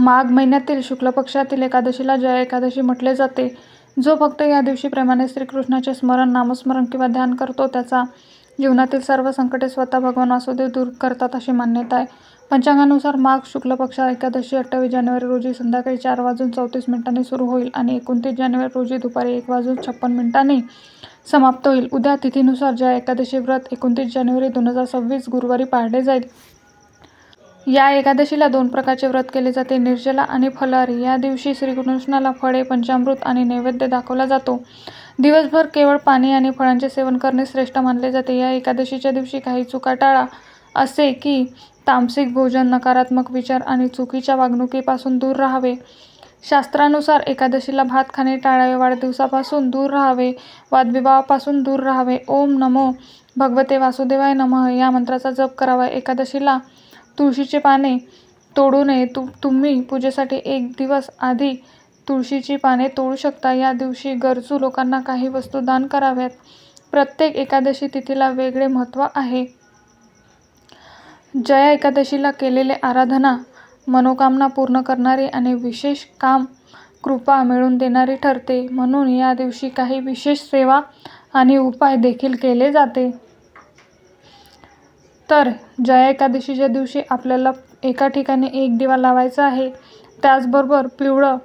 माघ महिन्यातील शुक्ल पक्षातील एकादशीला जया एकादशी म्हटले जाते. जो भक्त या दिवशी प्रेमाने श्रीकृष्णाचे स्मरण, नामस्मरण किंवा ध्यान करतो त्याचा जीवनातील सर्व संकटे स्वतः भगवान वासुदेव दूर करतात अशी मान्यता आहे. पंचांगानुसार माघ शुक्ल पक्ष एकादशी 28 जानेवारी रोजी संध्याकाळी 4:34 सुरू होईल आणि 29 जानेवारी रोजी दुपारी 1:56 समाप्त होईल. उद्या तिथीनुसार जया एकादशी व्रत 29 जानेवारी 2026 गुरुवारी पाळले जाईल. या एकादशीला 2 प्रकारचे व्रत केले जाते, निर्जला आणि फलाहारी. या दिवशी श्रीकृष्णाला फळे, पंचामृत आणि नैवेद्य दाखवला जातो. दिवसभर केवळ पाणी आणि फळांचे सेवन करणे श्रेष्ठ मानले जाते. या एकादशीच्या दिवशी काही चुका टाळा, असे की तामसिक भोजन, नकारात्मक विचार आणि चुकीच्या वागणुकीपासून दूर राहावे. शास्त्रानुसार एकादशीला भात खाणे टाळावे, वाढदिवसापासून दूर राहावे, वादविवाहापासून दूर राहावे. ओम नमो भगवते वासुदेवाय नमः या मंत्राचा जप करावा. एकादशीला तुळशीची पाने तोडू नये. तुम्ही पूजेसाठी 1 दिवस आधी तुळशीची पाने तोडू शकता. या दिवशी गरजू लोकांना काही वस्तू दान कराव्यात. प्रत्येक एकादशी तिथीला वेगळे महत्त्व आहे. जया एकादशीला केलेले आराधना मनोकामना पूर्ण करणारी आणि विशेष काम कृपा मिळवून देणारी ठरते. म्हणून या दिवशी काही विशेष सेवा आणि उपाय देखील केले जाते. तर जया एकादशीच्या दिवशी आपल्याला एका ठिकाणी 1 दिवा लावायचा आहे. त्याचबरोबर पिवळं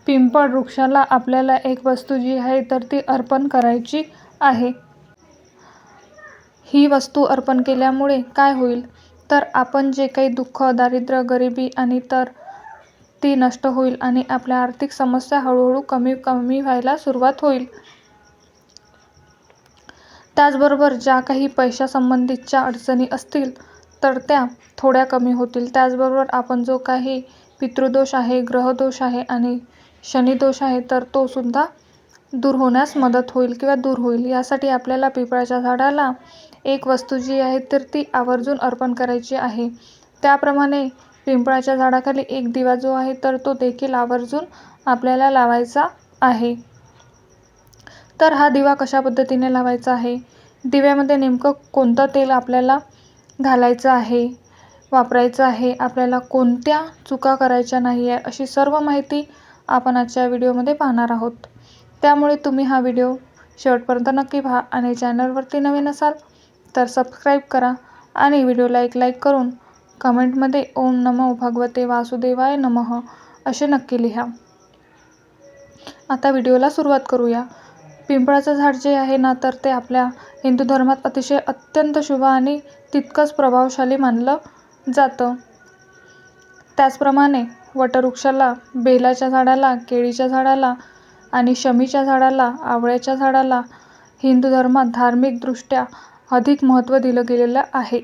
पिंपळ वृक्षाला आपल्याला एक वस्तू जी आहे तर ती अर्पण करायची आहे. ही वस्तू अर्पण केल्यामुळे काय होईल तर आपण जे काही दुःख, दारिद्र्य, गरिबी आणि तर ती नष्ट होईल आणि आपल्या आर्थिक समस्या हळूहळू कमी व्हायला सुरुवात होईल. त्याचबरोबर ज्या काही पैशासंबंधीच्या अडचणी असतील तर त्या थोड्या कमी होतील. त्याचबरोबर आपण जो काही पितृदोष आहे, ग्रहदोष आहे आणि शनिदोष आहे तर तो सुद्धा दूर होण्यास मदत होईल किंवा दूर होईल. यासाठी आपल्याला पिंपळाच्या झाडाला एक वस्तू जी आहे तर ती आवर्जून अर्पण करायची आहे. त्याप्रमाणे पिंपळाच्या झाडाखाली एक दिवा जो आहे तर तो देखील आवर्जून आपल्याला लावायचा आहे. तर हा दिवा कशा पद्धतीने लावायचा आहे, दिव्यामध्ये नेमकं कोणतं तेल आपल्याला घालायचं आहे, वापरायचं आहे, आपल्याला कोणत्या चुका करायच्या नाही आहे, अशी सर्व माहिती आपण आजच्या व्हिडिओमध्ये पाहणार आहोत. त्यामुळे तुम्ही हा व्हिडिओ शेवटपर्यंत नक्की पहा आणि चॅनलवरती नवीन असाल तर सबस्क्राईब करा आणि व्हिडिओला एक लाईक करून कमेंटमध्ये ओम नमो भगवते वासुदेवाय नमः असे नक्की लिहा. आता व्हिडिओला सुरुवात करूया. पिंपळाचं झाड जे आहे ना तर ते आपल्या हिंदू धर्मात अत्यंत शुभ आणि तितकंच प्रभावशाली मानलं जातं. त्याचप्रमाणे वटवृक्षाला, बेलाच्या झाडाला, केळीच्या झाडाला आणि शमीच्या झाडाला, आवळ्याच्या झाडाला हिंदू धर्मात धार्मिकदृष्ट्या अधिक महत्त्व दिलं गेलेलं आहे.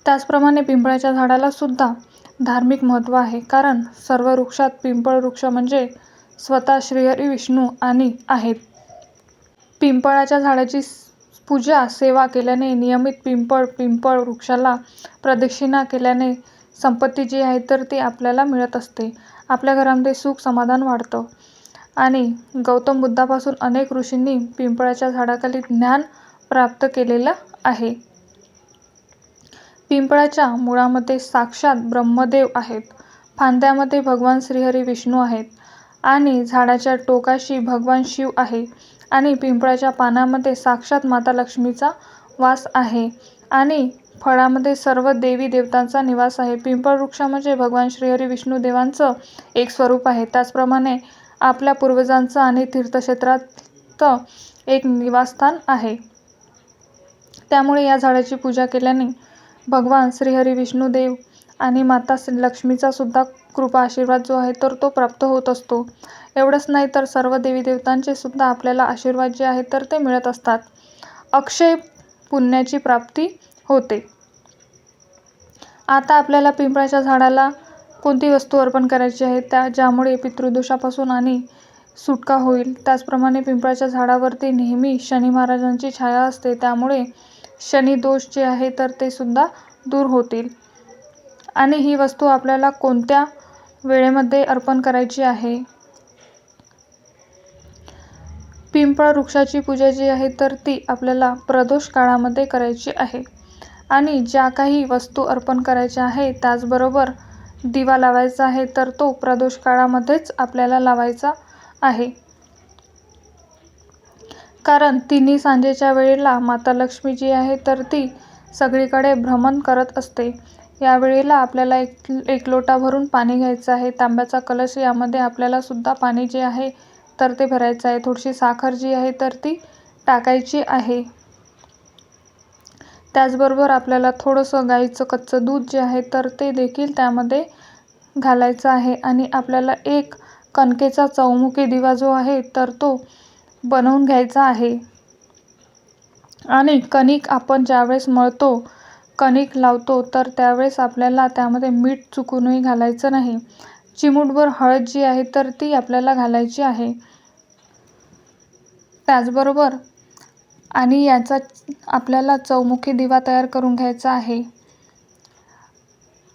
त्याचप्रमाणे पिंपळाच्या झाडाला सुद्धा धार्मिक महत्त्व आहे. कारण सर्व वृक्षात पिंपळ वृक्ष म्हणजे स्वतः श्रीहरी विष्णू आणि आहेत. पिंपळाच्या झाडाची पूजा, सेवा केल्याने, नियमित पिंपळ वृक्षाला प्रदक्षिणा केल्याने संपत्ती जी आहे तर ती आपल्याला मिळत असते. आपल्या घरामध्ये सुख समाधान वाढतं. आणि गौतम बुद्धापासून अनेक ऋषींनी पिंपळाच्या झाडाखाली ज्ञान प्राप्त केलेलं आहे. पिंपळाच्या मुळामध्ये साक्षात ब्रह्मदेव आहेत, फांद्यामध्ये भगवान श्रीहरी विष्णू आहेत आणि झाडाच्या टोकाशी भगवान शिव आहे आणि पिंपळाच्या पानामध्ये साक्षात माता लक्ष्मीचा वास आहे आणि फळामध्ये सर्व देवी देवतांचा निवास आहे. पिंपळ वृक्ष म्हणजे भगवान श्रीहरी विष्णू देवांचं एक स्वरूप आहे. त्याचप्रमाणे आपल्या पूर्वजांचं आणि तीर्थक्षेत्रात एक निवासस्थान आहे. त्यामुळे या झाडाची पूजा केल्याने भगवान श्रीहरी विष्णू देव आणि माता लक्ष्मीचा सुद्धा कृपा आशीर्वाद जो आहे तर तो प्राप्त होत असतो. एवढंच नाही तर सर्व देवी देवतांचे सुद्धा आपल्याला आशीर्वाद जे आहे तर ते मिळत असतात. अक्षय पुण्याची प्राप्ती होते. आता आपल्याला पिंपळाच्या झाडाला कोणती वस्तू अर्पण करायची आहे ज्यामुळे पितृदोषापासून आणि सुटका होईल. त्याचप्रमाणे पिंपळाच्या झाडावरती नेहमी शनी महाराजांची छाया असते. त्यामुळे शनी दोष जे आहे तर ते सुद्धा दूर होतील. आणि ही वस्तू आपल्याला कोणत्या वेळेमध्ये अर्पण करायची आहे. पिंपळ वृक्षाची पूजा जी आहे तर ती आपल्याला प्रदोष काळामध्ये करायची आहे. आणि ज्या काही वस्तू अर्पण करायच्या आहे त्याचबरोबर दिवा लावायचा आहे तर तो प्रदोष काळामध्येच आपल्याला लावायचा आहे. कारण तिन्ही सांजेच्या वेळेला माता लक्ष्मी जी आहे तर ती सगळीकडे भ्रमण करत असते. या वेळेला आपल्याला एक लोटा भरून पाणी घ्यायचं आहे. तांब्याचा कलश यामध्ये आपल्याला सुद्धा पाणी जे आहे तर ते भरायचं आहे. थोडीशी साखर जी आहे तर ती टाकायची आहे. त्याचबरोबर आपल्याला थोडंसं गाईचं कच्चं दूध जे आहे तर ते देखील त्यामध्ये घालायचं आहे. आणि आपल्याला एक कणकेचा चौमुखी दिवा जो आहे तर तो बनवून घ्यायचा आहे. आणि कणिक आपण ज्यावेळेस मळतो, कणिक लावतो तर त्यावेळेस आपल्याला त्यामध्ये मीठ चुकूनही घालायचं नाही. चिमूटभर हळद जी आहे तर ती आपल्याला घालायची आहे. त्याचबरोबर आणि याचा आपल्याला चौमुखी दिवा तयार करून घ्यायचा आहे.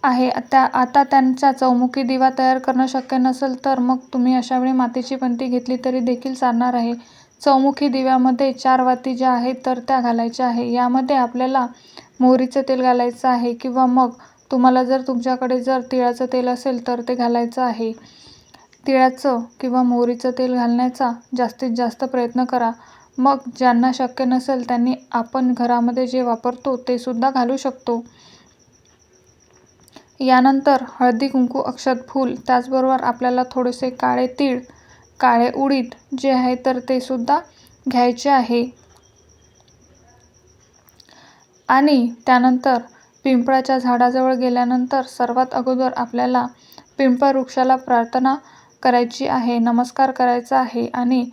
आता त्यांचा चौमुखी दिवा तयार करणं शक्य नसेल तर मग तुम्ही अशावेळी मातीची पणती घेतली तरी देखील चालणार आहे. चौमुखी दिव्यामध्ये 4 वाती ज्या आहेत तर त्या घालायच्या आहे. यामध्ये आपल्याला मोहरीचं तेल घालायचं आहे किंवा मग तुम्हाला जर तुमच्याकडे जर तिळाचं तेल असेल तर ते घालायचं आहे. तिळाचं किंवा मोहरीचं तेल घालण्याचा जास्तीत जास्त प्रयत्न करा. मग ज्यांना शक्य नसेल त्यांनी आपण घरामध्ये जे वापरतो ते सुद्धा घालू शकतो. यानंतर हळदी कुंकू अक्षत फूल, त्याचबरोबर आपल्याला थोडेसे काळे तीळ, काळे उडीद जे आहे तर ते सुद्धा घ्यायचे आहे. आणि त्यानंतर पिंपळाच्या झाडाजवळ गेल्यानंतर सर्वात अगोदर आपल्याला पिंपळ वृक्षाला प्रार्थना करायची आहे, नमस्कार करायचा आहे. आणि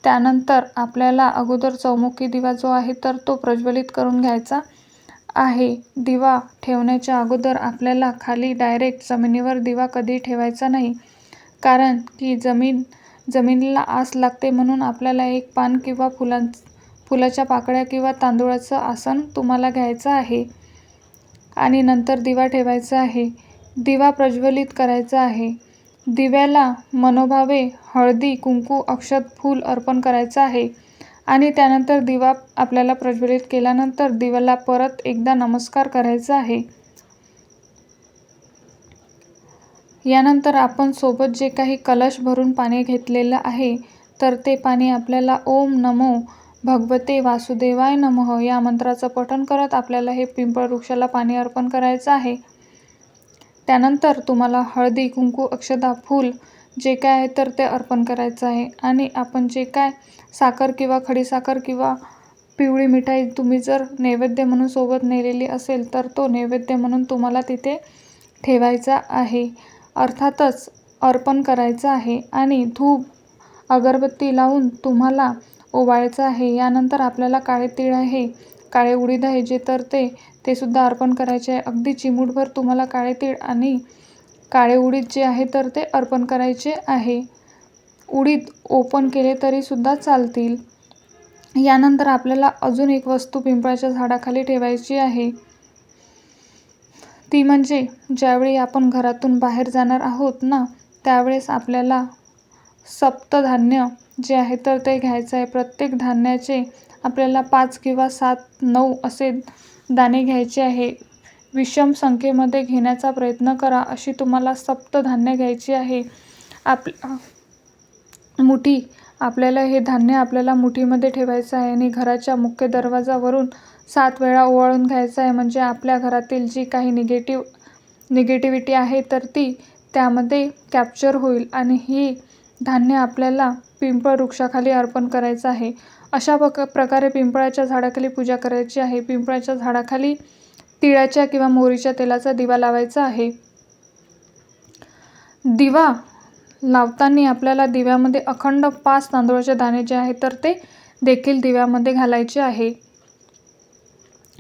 त्यानंतर आपल्याला अगोदर चौमुखी दिवा जो आहे तर तो प्रज्वलित करून घ्यायचा आहे. दिवा ठेवण्याच्या अगोदर आपल्याला खाली डायरेक्ट जमिनीवर दिवा कधी ठेवायचा नाही. कारण की जमिनीला आस लागते, म्हणून आपल्याला एक पान किंवा फुलाच्या पाकळ्या किंवा तांदूळाचं आसन तुम्हाला घ्यायचं आहे. आणि नंतर दिवा ठेवायचा आहे. दिवा प्रज्वलित करायचा आहे. दिव्याला मनोभावे हळदी कुंकू अक्षत फूल अर्पण करायचं आहे. आणि त्यानंतर दिवा आपल्याला प्रज्वलित केल्यानंतर दिव्याला परत एकदा नमस्कार करायचा आहे. यानंतर आपण सोबत जे काही कलश भरून पाणी घेतलेलं आहे तर ते पाणी आपल्याला ओम नमो भगवते वासुदेवाय नमः या मंत्राचं पठण करत आपल्याला हे पिंपळ वृक्षाला पाणी अर्पण करायचं आहे. त्यानंतर तुम्हाला हळदी कुंकू अक्षता फूल जे काय आहे तर ते अर्पण करायचं आहे. आणि आपण जे काय साखर किंवा खडीसाखर किंवा पिवळी मिठाई तुम्ही जर नैवेद्य म्हणून सोबत नेलेली असेल तर तो नैवेद्य म्हणून तुम्हाला तिथे ठेवायचा आहे, अर्थातच अर्पण करायचं आहे. आणि धूप अगरबत्ती लावून तुम्हाला ओवाळायचं आहे. यानंतर आपल्याला काळे तीळ आहे, काळे उडीद आहे जे तर ते सुद्धा अर्पण करायचे आहे. अगदी चिमूटभर तुम्हाला काळे तीळ आणि काळे उडीद जे आहे तर ते अर्पण करायचे आहे. उडीद ओपन केले तरी सुद्धा चालतील. यानंतर आपल्याला अजून एक वस्तू पिंपळाच्या झाडाखाली ठेवायची आहे. ती म्हणजे ज्यावेळी आपण घरातून बाहेर जाणार आहोत ना, त्यावेळेस आपल्याला सप्तधान्य जे आहे तर ते घ्यायचं आहे. प्रत्येक धान्याचे आपल्याला 5 किंवा 7, 9 असे दाणे घ्यायचे आहे. विषम संख्येमध्ये घेण्याचा प्रयत्न करा. अशी तुम्हाला सप्तधान्य घ्यायची आहे. आपल्याला हे धान्य आपल्याला मुठीमध्ये ठेवायचं आहे आणि घराच्या मुख्य दरवाजावरून 7 वेळा ओवाळून घ्यायचं आहे. म्हणजे आपल्या घरातील जी काही निगेटिव्हिटी आहे तर ती त्यामध्ये कॅप्चर होईल. आणि ही धान्य आपल्याला पिंपळ वृक्षाखाली अर्पण करायचं आहे. अशा प्रकारे पिंपळाच्या झाडाखाली पूजा करायची आहे. पिंपळाच्या झाडाखाली तिळाच्या किंवा मोहरीच्या तेलाचा दिवा लावायचा आहे. दिवा लावताना आपल्याला दिव्यामध्ये अखंड 5 तांदूळाचे दाणे जे आहेत तर ते देखील दिव्यामध्ये घालायचे आहे.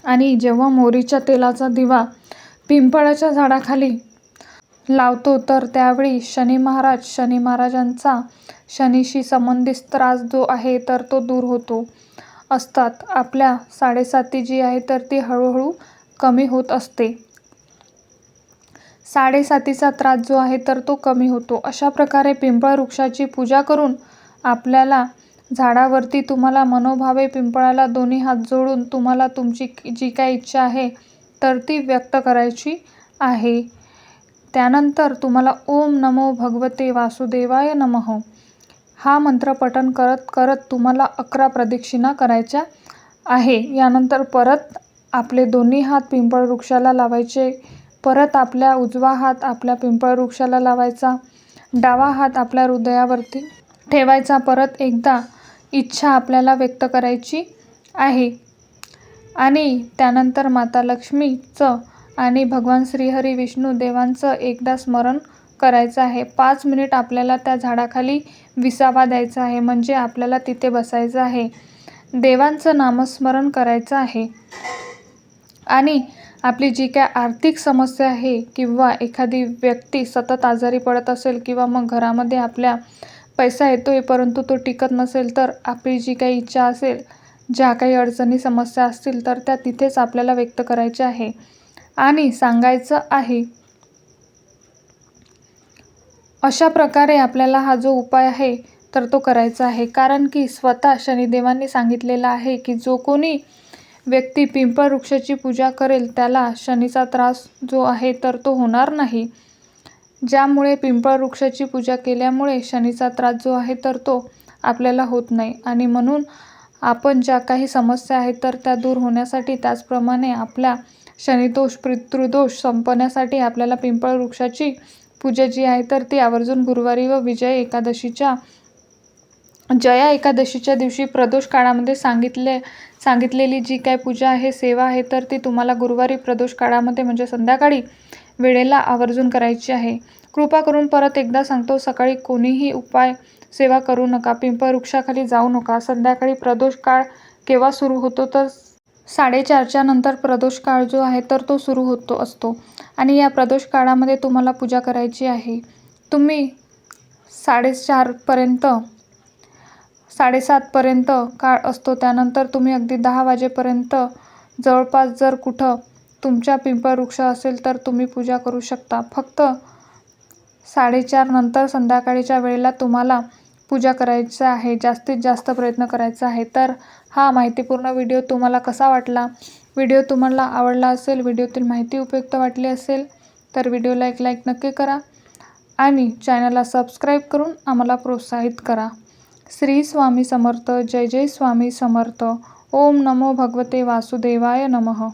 आणि जेव्हा मोहरीच्या तेलाचा दिवा पिंपळाच्या झाडाखाली लावतो तर त्यावेळी शनी महाराजांचा शनीशी संबंधित त्रास जो आहे तर तो दूर होतो असतात. आपल्या साडेसाती जी आहे तर ती हळूहळू कमी होत असते. साडेसातीचा त्रास जो आहे तर तो कमी होतो. अशा प्रकारे पिंपळ वृक्षाची पूजा करून आपल्याला झाडावरती तुम्हाला मनोभावे पिंपळाला दोन्ही हात जोडून तुम्हाला तुमची जी काही इच्छा आहे तर ती व्यक्त करायची आहे. त्यानंतर तुम्हाला ओम नमो भगवते वासुदेवाय नमः हा मंत्र पठण करत करत तुम्हाला 11 प्रदक्षिणा करायच्या आहे. यानंतर परत आपले दोन्ही हात पिंपळ वृक्षाला लावायचे. परत आपल्या उजवा हात आपल्या पिंपळ वृक्षाला लावायचा. डावा हात आपल्या हृदयावरती ठेवायचा. परत एकदा इच्छा आपल्याला व्यक्त करायची आहे आणि त्यानंतर माता लक्ष्मीचं आणि भगवान श्रीहरी विष्णू देवांचं एकदा स्मरण करायचं आहे. 5 मिनिट आपल्याला त्या झाडाखाली विसावा द्यायचा आहे, म्हणजे आपल्याला तिथे बसायचं आहे. देवांचं नामस्मरण करायचं आहे आणि आपली जी काय आर्थिक समस्या आहे किंवा एखादी व्यक्ती सतत आजारी पडत असेल किंवा मग घरामध्ये आपल्या पैसा येतोय परंतु तो टिकत नसेल, तर आपली जी काही इच्छा असेल, ज्या काही अडचणी समस्या असतील तर त्या तिथेच आपल्याला व्यक्त करायच्या आहे आणि सांगायचं आहे. अशा प्रकारे आपल्याला हा जो उपाय आहे तर तो करायचा आहे. कारण की स्वतः शनिदेवांनी सांगितलेलं आहे की जो कोणी व्यक्ती पिंपळ वृक्षाची पूजा करेल त्याला शनीचा त्रास जो आहे तर तो होणार नाही. ज्यामुळे पिंपळ वृक्षाची पूजा केल्यामुळे शनीचा त्रास जो आहे तर तो आपल्याला होत नाही आणि म्हणून आपण ज्या काही समस्या आहेत तर त्या दूर होण्यासाठी, त्याचप्रमाणे आपल्या शनिदोष पितृदोष संपवण्यासाठी आपल्याला पिंपळ वृक्षाची पूजा जी आहे तर ती आवर्जून गुरुवारी व जया एकादशीच्या दिवशी प्रदोष काळामध्ये सांगितलेली जी काय पूजा आहे, सेवा आहे तर ती तुम्हाला गुरुवारी प्रदोष काळामध्ये म्हणजे संध्याकाळी वेळेला आवर्जून करायची आहे. कृपा करून परत एकदा सांगतो, सकाळी कोणीही उपाय सेवा करू नका, पिंपळ वृक्षाखाली जाऊ नका. संध्याकाळी प्रदोष काळ केव्हा सुरू होतो तर 4:30च्या नंतर प्रदोष काळ जो आहे तर तो सुरू असतो आणि या प्रदोष काळामध्ये तुम्हाला पूजा करायची आहे. तुम्ही 7:30 पर्यंत काळ असतो. त्यानंतर तुम्ही अगदी 10 वाजेपर्यंत जवळपास जर कुठं तुमच्या पिंपळ वृक्ष असेल तर तुम्ही पूजा करू शकता. फक्त 4:30 नंतर संध्याकाळच्या वेळेला तुम्हाला पूजा करायचं आहे. जास्तीत जास्त प्रयत्न करायचा आहे. तर हा माहितीपूर्ण व्हिडिओ तुम्हाला कसा वाटला? व्हिडिओ तुम्हाला आवडला असेल, व्हिडिओतील माहिती उपयुक्त वाटली असेल तर व्हिडिओला एक लाईक नक्की करा आणि चॅनलला सबस्क्राईब करून आम्हाला प्रोत्साहित करा. श्री स्वामी समर्थ. जय जय स्वामी समर्थ. ओम नमो भगवते वासुदेवाय नमः.